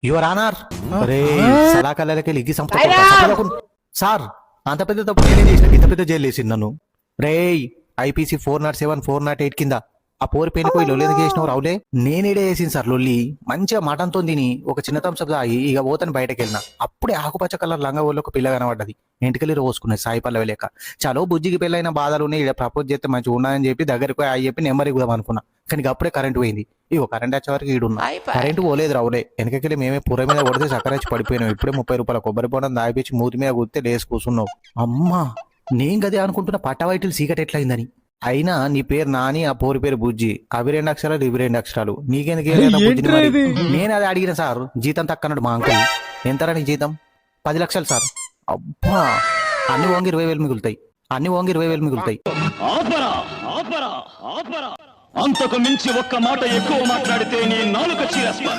your honour రే సలాకల్లకి లిగ్గి సంస్థ sir అంత పెద్ద తప్పు నేనేం చేసిన ఇంత పెద్ద జైలు వేసింది నన్ను రేయ్ ఐపీసీ 407 408 కింద ఆ పోరి పెయిన్ పోయి లొల్లి ఎందుకు చేసినావు రావులే నేనేడే వేసింది సార్ లొల్లి మంచిగా మటన్తో తిని ఒక చిన్న థమ్స్అప్ తాగి ఇక పోతని బయటకు వెళ్ళిన అప్పుడే ఆకుపచ్చ కలర్ లంగా ఊళ్ళో ఒక పిల్ల కనబడ్డది ఇంటికెళ్ళి రోసుకున్నాయి సాయి పల్లవి లేక చలో బుజ్జికి పెళ్ళైన బాధలు ఉన్నాయి ఇక్కడ ప్రపోజ్ చేస్తే మంచిగా ఉన్నాయని చెప్పి దగ్గరికి పోయి చెప్పి నెంబర్ ఇద్దాం అనుకున్నా కానీ అప్పుడే కరెంట్ పోయింది ఇగో కరెంట్ వచ్చే వరకు ఈడున్నా కరెంట్ పోలేదు రావులే వెనకకెళ్ళి మేమే పుర మీద కొడితే చక్కరచ్చి పడిపోయినాం ఇప్పుడే 30 రూపాయల కొబ్బరి బొండం దాగిపించి మూతి మీద కుడితే లేసి కూర్చున్నావు అమ్మా నేను గదే అనుకుంటున్నా పట్టవైటిల్ సీకట్ ఎట్లయిందని అయినా నీ పేరు నాని ఆ పోరి పేరు బుజ్జి అవి 2 అక్షరాలు ఇవి 2 అక్షరాలు నీకెందుకు నేను అది అడిగిన సార్ జీతం తక్కన్నాడు మా అంకుల్ ఎంతరా నీ జీతం 10 లక్షలు సార్ అబ్బా అన్ని ఓంగి 20,000 మిగులుతాయి అన్ని ఓంగి 20,000 మిగులుతాయి అంతకు మించి ఒక్క మాట ఎక్కువ మాట్లాడితే నీ నాలుక చీరేస్తా